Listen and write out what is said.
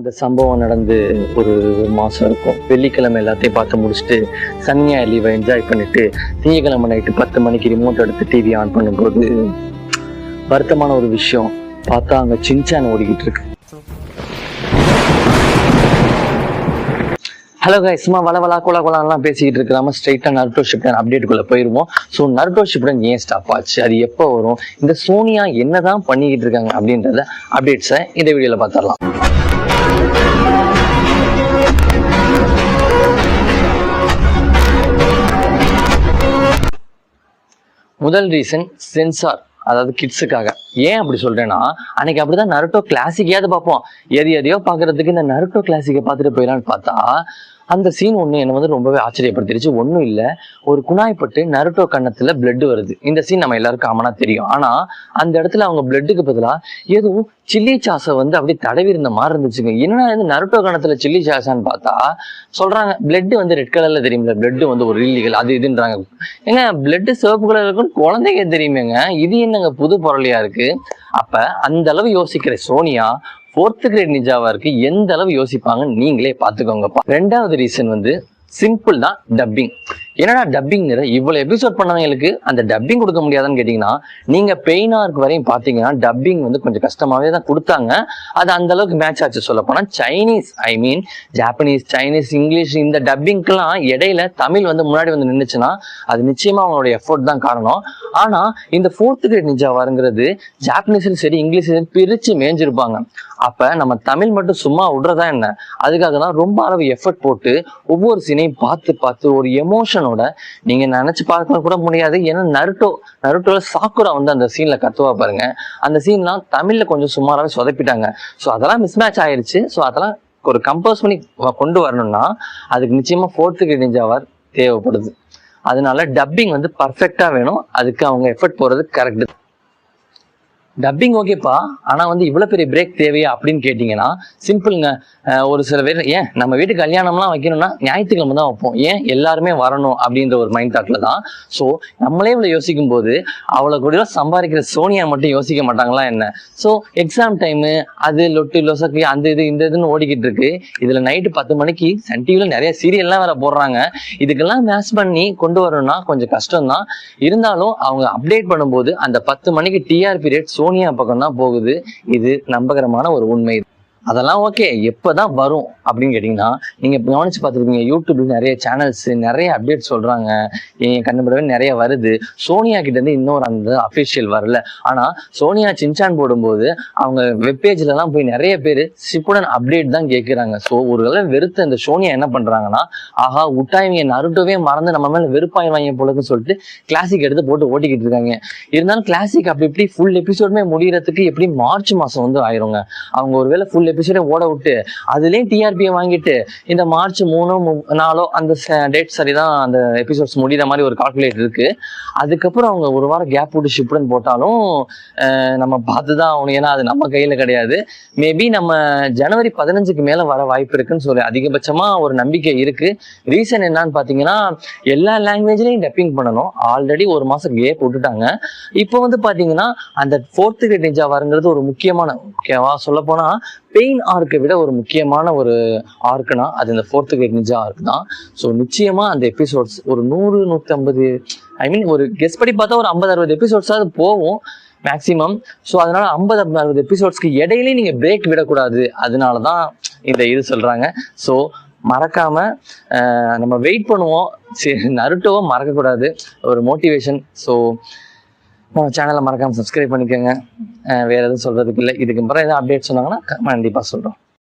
இந்த சம்பவம் நடந்து ஒரு மாதம் இருக்கும். வெள்ளிக்கிழமை எல்லாத்தையும் பார்த்து முடிச்சுட்டு சனியா லீவை என்ஜாய் பண்ணிட்டு திங்கக்கிழமை நைட்டு 10 மணிக்கு ரிமோட் எடுத்து டிவி ஆன் பண்ணும்போது வருத்தமான ஒரு விஷயம் பார்த்தா அங்கே சின்சான் ஓடிக்கிட்டு இருக்கு. ஹலோ கைஸ், சும்மா வளவலா கோலாலாம் பேசிக்கிட்டு இருக்கிறாம ஸ்ட்ரைட்டாக நருட்டோ ஷிப்டன் அப்டேட்டுக்குள்ளே போயிடுவோம். ஸோ நருட்டோ ஷிப்டன் ஏன் ஸ்டாப் ஆச்சு, அது எப்போ வரும், இந்த சோனியா என்னதான் பண்ணிக்கிட்டு இருக்காங்க அப்படின்றத அப்டேட்ஸை இந்த வீடியோவில் பார்த்துடலாம். முதல் ரீசன் சென்சார், அதாவது கிட்ஸுக்காக. ஏன் அப்படி சொல்றேன்னா, அன்னைக்கு அப்படிதான் நருட்டோ கிளாசிக்கையாவது பார்ப்போம். எதையோ பார்க்கறதுக்கு இந்த நருட்டோ கிளாசிக்கை பார்த்துட்டு போயிடலான்னு பார்த்தா அந்த சீன் ஒன்று என்னை வந்து ரொம்பவே ஆச்சரியப்படுத்திடுச்சு. ஒன்றும் இல்லை, ஒரு குணாய்ப்பட்டு நருட்டோ கண்ணத்தில் பிளட் வருது. இந்த சீன் நம்ம எல்லாருக்கும் காமனாக தெரியும். ஆனால் அந்த இடத்துல அவங்க பிளட்டுக்கு பதிலாக ஏதோ சில்லி சாஸை வந்து அப்படியே தடவி இருந்த மாதிரி இருந்துச்சுங்க. என்னன்னா இந்த நருட்டோ கணத்துல சில்லி சாஸான்னு பார்த்தா சொல்றாங்க பிளட் வந்து ரெட் கலர்ல தெரியுமில்ல, பிளட் வந்து ஒரு இல்லீகல் அது இதுன்றாங்க. ஏங்க பிளட் சிவப்பு கலர் இருக்குன்னு குழந்தைங்க தெரியுமேங்க, இது என்னங்க புது பொருளையா இருக்கு? அப்ப அந்த அளவு யோசிக்கிற சோனியா 4th கிரேட் நிஞ்சாவா இருக்கு, எந்த அளவு யோசிப்பாங்கன்னு நீங்களே பாத்துக்கோங்கப்பா. ரெண்டாவது ரீசன் வந்து சிம்பிள் தான், டப்பிங். என்னடா டப்பிங் இவ்வளவு எபிசோட் பண்ணவங்களுக்கு அந்த டப்பிங் கொடுக்க முடியாதுன்னு கேட்டீங்கன்னா, நீங்க பெயினார்க்கு வரையும் பாத்தீங்கன்னா டப்பிங் வந்து கொஞ்சம் கஷ்டமாவே தான் கொடுத்தாங்க. அது அந்த அளவுக்கு மேட்ச் ஆச்சு. சொல்ல போனா சைனீஸ், ஜாப்பனீஸ், சைனீஸ், இங்கிலீஷ் இந்த டப்பிங்க்கெல்லாம் இடையில தமிழ் வந்து முன்னாடி வந்து நின்றுச்சுன்னா அது நிச்சயமா அவங்களோட எஃபோர்ட் தான் காரணம். ஆனா இந்த 4th கிரேட் நிஞ்சா வருங்கிறது ஜாப்பனீஸ்லயும் சரி இங்கிலீஷ்லயும் பிரிச்சு மேய்ஞ்சிருப்பாங்க. அப்ப நம்ம தமிழ் மட்டும் சும்மா விடுறதா என்ன? அதுக்காக தான் ரொம்ப அளவு எஃபர்ட் போட்டு ஒவ்வொரு சீனையும் பார்த்து ஒரு எமோஷனோட நீங்க நினைச்சு பார்க்க கூட முடியாது. ஏன்னா நருட்டோல சாக்குரா வந்து அந்த சீன்ல கத்துவா பாருங்க, அந்த சீன்லாம் தமிழ்ல கொஞ்சம் சுமாராவே சொதப்பிட்டாங்க. ஸோ அதெல்லாம் மிஸ்மேட்ச் ஆயிருச்சு. ஸோ அதெல்லாம் ஒரு கம்போஸ் பண்ணி கொண்டு வரணும்னா அதுக்கு நிச்சயமா 4th கிரேட் நிஞ்சாவா தேவைப்படுது. அதனால டப்பிங் வந்து பர்ஃபெக்டா வேணும். அதுக்கு அவங்க எஃபர்ட் போறது கரெக்ட். டப்பிங் ஓகேப்பா, ஆனா வந்து இவ்வளவு பெரிய பிரேக் தேவையா அப்படின்னு கேட்டீங்கன்னா சிம்பிளுங்க. ஒரு சில பேர் ஏன் நம்ம வீட்டுக்கு கல்யாணம்லாம் வைக்கணும்னா ஞாயிற்றுக்கிழமை தான் வைப்போம், ஏன் எல்லாருமே வரணும் அப்படின்ற ஒரு மைண்ட் தாட்ல தான். ஸோ நம்மளே இவ்வளவு யோசிக்கும் போது அவ்வளவு கூட சம்பாதிக்கிற சோனியா மட்டும் யோசிக்க மாட்டாங்களா என்ன? ஸோ எக்ஸாம் டைமு அது லொட்டு லொசக்கு அந்த இது இந்த இதுன்னு ஓடிக்கிட்டு இருக்கு. இதுல நைட்டு 10 மணிக்கு சன் டிவில நிறைய சீரியல்லாம் வேற போடுறாங்க. இதுக்கெல்லாம் மேட்ச் பண்ணி கொண்டு வரணும்னா கொஞ்சம் கஷ்டம் தான். இருந்தாலும் அவங்க அப்டேட் பண்ணும்போது அந்த 10 மணிக்கு டிஆர்பி ரேட் சோனியா பக்கம் தான் போகுது. இது நம்பகரமான ஒரு உண்மை. அதெல்லாம் ஓகே, எப்பதான் வரும் அப்படின்னு கேட்டீங்கன்னா, நீங்க கவனிச்சு பார்த்துருப்பீங்க யூடியூப்ல நிறைய சேனல்ஸ் நிறைய அப்டேட் சொல்றாங்க, என் கண்டுபிடவே நிறைய வருது. சோனியா கிட்ட இருந்து இன்னொரு அந்த அபிஷியல் வரல. ஆனா சோனியா சின்சான் போடும்போது அவங்க வெப்பேஜ்ல எல்லாம் போய் நிறைய பேர் ஷிப்புடன் அப்டேட் தான் கேட்கிறாங்க. ஸோ ஒரு வெறுத்த இந்த சோனியா என்ன பண்றாங்கன்னா, ஆஹா விட்டாயிங்க நருட்டோவே மறந்து நம்ம மேல வெறுப்பாயிவாங்க போலன்னு சொல்லிட்டு கிளாசிக் எடுத்து போட்டு ஓட்டிக்கிட்டு இருக்காங்க. இருந்தாலும் கிளாசிக் அப்படி இப்படி ஃபுல் எபிசோடுமே முடியறதுக்கு எப்படி மார்ச் மாசம் வந்து ஆயிருங்க. அவங்க ஒருவேளை ஃபுல் எபிசோடே ஓட விட்டு அதுலயும் டிஆர்பியை வாங்கிட்டு இந்த மார்ச் 3, 4 அந்த டேட் சரிதான் அந்த எபிசோட்ஸ் முடிகிற மாதிரி ஒரு கால்குலேட் இருக்கு. அதுக்கப்புறம் அவங்க ஒரு வாரம் கேப் விட்டு ஷிப்டன் போட்டாலும் நம்ம பார்த்துதான் ஆகணும். ஏன்னா அது நம்ம கையில கிடையாது. மேபி நம்ம ஜனவரி 15க்கு மேல வர வாய்ப்பு இருக்குன்னு சொல்லி அதிகபட்சமா ஒரு நம்பிக்கை இருக்கு. ரீசன் என்னன்னு பாத்தீங்கன்னா, எல்லா லாங்குவேஜ்லயும் டப்பிங் பண்ணணும். ஆல்ரெடி ஒரு மாசம் கேப் விட்டுட்டாங்க. இப்போ வந்து பாத்தீங்கன்னா அந்த 4th கிரேட் நிஞ்சா வருங்கிறது ஒரு முக்கியமான, ஓகேவா சொல்ல போனா பெயின் ஆர்க்கை விட ஒரு முக்கியமான ஒரு ஆர்க்குனா அது இந்த 4th கிரேட் நிஞ்சா ஆர்க் தான். ஸோ நிச்சயமா அந்த எபிசோட்ஸ் ஒரு 100, 150 ஒரு கெஸ் படி பார்த்தா ஒரு 50, 60 எபிசோட்ஸாவது போகும் மேக்சிமம். ஸோ அதனால 50, 60 எபிசோட்ஸ்க்கு இடையிலேயே நீங்க பிரேக் விடக்கூடாது. அதனாலதான் இந்த இது சொல்றாங்க. ஸோ மறக்காம நம்ம வெயிட் பண்ணுவோம். சரி, நருட்டோவை மறக்கக்கூடாது, ஒரு மோட்டிவேஷன். ஸோ நம்ம சேனலை மறக்காம சப்ஸ்கிரைப் பண்ணிக்கோங்க. வேற எதுவும் சொல்றதுக்கு இல்லை. இதுக்கு அப்புறம் எதாவது அப்டேட் சொன்னாங்கன்னா கண்டிப்பா சொல்றோம்.